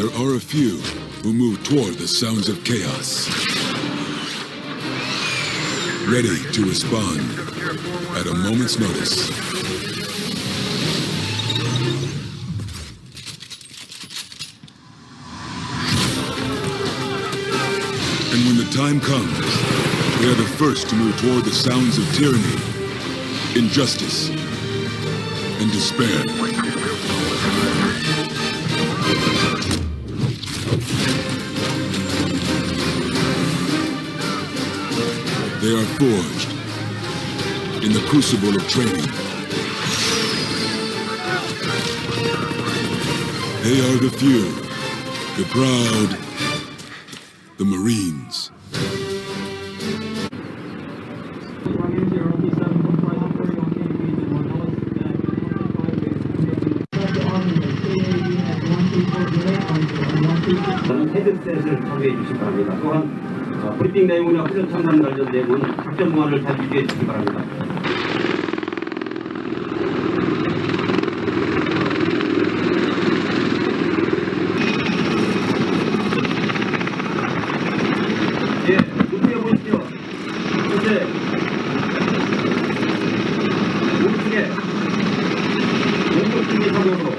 there are a few who move toward the sounds of chaos, ready to respond at a moment's notice. And when the time comes, they are the first to move toward the sounds of tyranny, injustice, and despair. They are forged in the crucible of training. They are the few, the proud, the Marines. 헤드셋을 참여해 주시기 바랍니다. 또한 브리핑 내용이나 후속 첨단 관련 내용은 작전 무안을 잘 유지해 주시기 바랍니다. 예, 준비해 보십시오. 현재 우측에 공격 준비 상황으로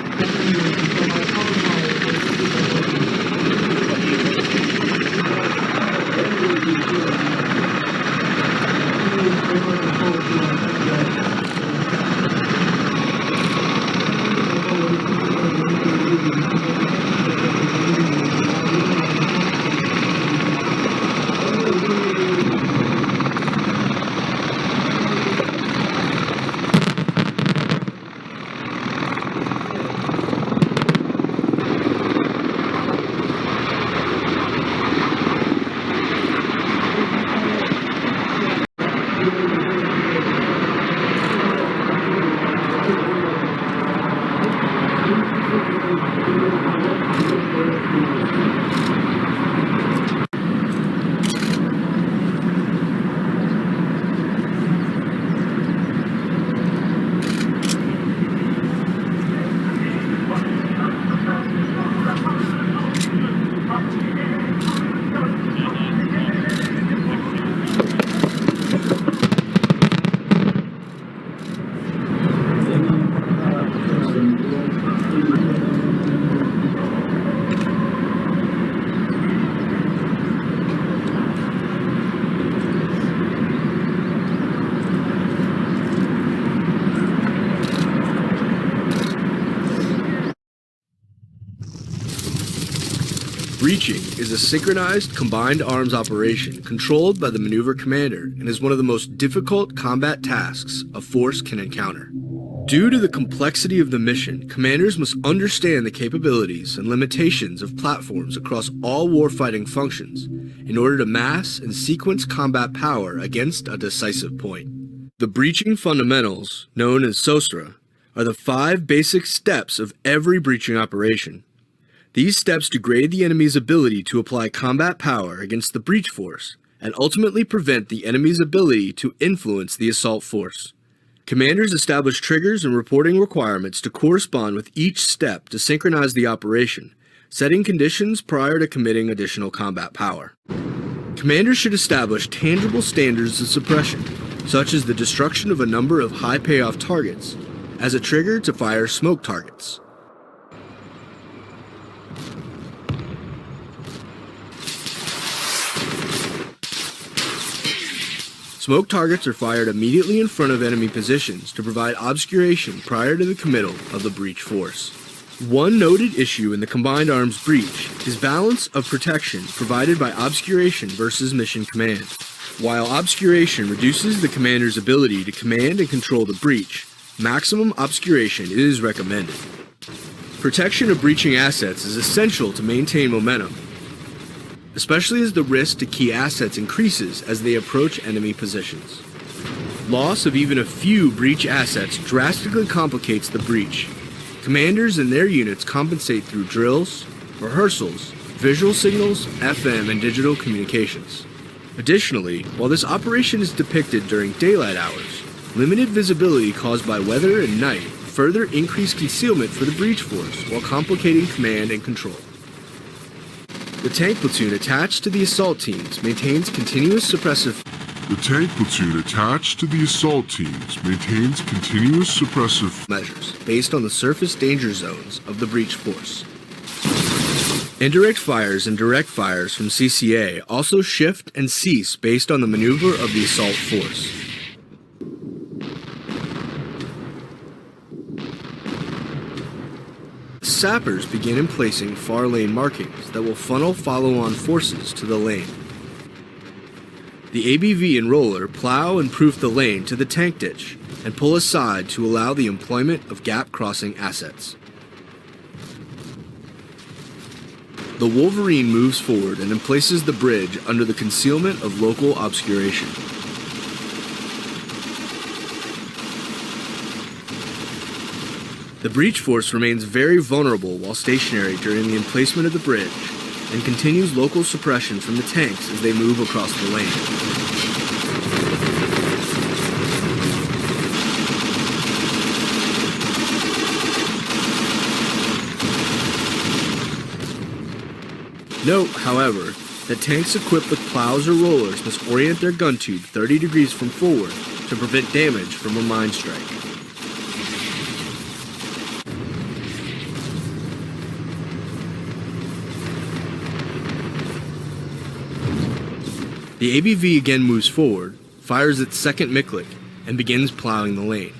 Breaching is a synchronized combined arms operation controlled by the maneuver commander and is one of the most difficult combat tasks a force can encounter. Due to the complexity of the mission, commanders must understand the capabilities and limitations of platforms across all warfighting functions in order to mass and sequence combat power against a decisive point. The breaching fundamentals, known as SOSTRA, are the 5 basic steps of every breaching operation. These steps degrade the enemy's ability to apply combat power against the breach force and ultimately prevent the enemy's ability to influence the assault force. Commanders establish triggers and reporting requirements to correspond with each step to synchronize the operation, setting conditions prior to committing additional combat power. Commanders should establish tangible standards of suppression, such as the destruction of a number of high payoff targets, as a trigger to fire smoke targets. Smoke targets are fired immediately in front of enemy positions to provide obscuration prior to the committal of the breach force. One noted issue in the Combined Arms breach is balance of protection provided by obscuration versus mission command. While obscuration reduces the commander's ability to command and control the breach, maximum obscuration is recommended. Protection of breaching assets is essential to maintain momentum, especially as the risk to key assets increases as they approach enemy positions. Loss of even a few breach assets drastically complicates the breach. Commanders and their units compensate through drills, rehearsals, visual signals, FM, and digital communications. Additionally, while this operation is depicted during daylight hours, limited visibility caused by weather and night further increase concealment for the breach force while complicating command and control. The tank platoon attached to the assault teams maintains continuous suppressive measures based on the surface danger zones of the breach force. Indirect fires and direct fires from CCA also shift and cease based on the maneuver of the assault force. Sappers begin emplacing far lane markings that will funnel follow-on forces to the lane. The ABV and roller plow and proof the lane to the tank ditch and pull aside to allow the employment of gap-crossing assets. The Wolverine moves forward and emplaces the bridge under the concealment of local obscuration. The breach force remains very vulnerable while stationary during the emplacement of the bridge and continues local suppression from the tanks as they move across the lane. Note, however, that tanks equipped with plows or rollers must orient their gun tube 30 degrees from forward to prevent damage from a mine strike. The ABV again moves forward, fires its second Miklik, and begins plowing the lane.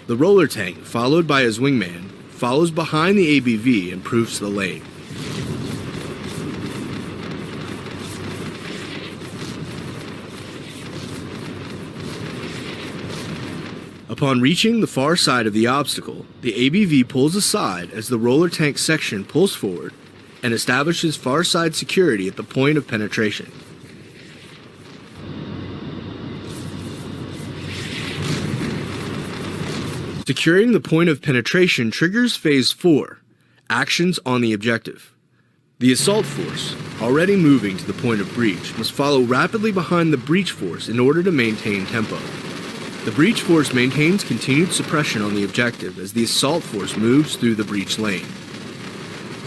The roller tank, followed by his wingman, follows behind the ABV and proofs the lane. Upon reaching the far side of the obstacle, the ABV pulls aside as the roller tank section pulls forward and establishes far side security at the point of penetration. Securing the point of penetration triggers Phase 4, actions on the objective. The assault force, already moving to the point of breach, must follow rapidly behind the breach force in order to maintain tempo. The breach force maintains continued suppression on the objective as the assault force moves through the breach lane.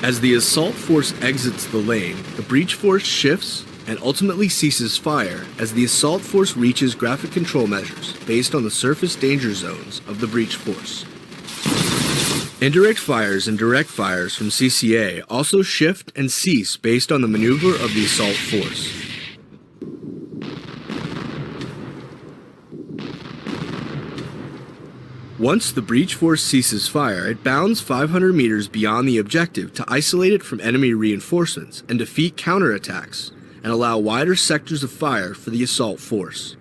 As the assault force exits the lane, the breach force shifts and ultimately ceases fire as the assault force reaches graphic control measures based on the surface danger zones of the breach force. Indirect fires and direct fires from CCA also shift and cease based on the maneuver of the assault force. Once the breach force ceases fire, it bounds 500 meters beyond the objective to isolate it from enemy reinforcements and defeat counterattacks, and allow wider sectors of fire for the assault force.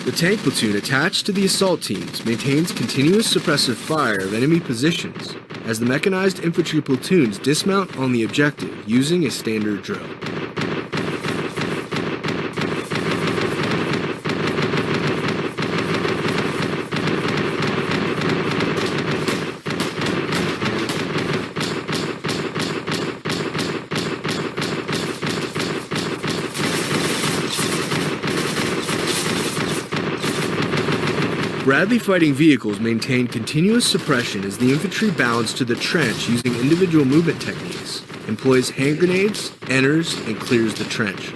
The tank platoon attached to the assault teams maintains continuous suppressive fire of enemy positions as the mechanized infantry platoons dismount on the objective using a standard drill. Bradley fighting vehicles maintain continuous suppression as the infantry bounds to the trench using individual movement techniques, employs hand grenades, enters, and clears the trench.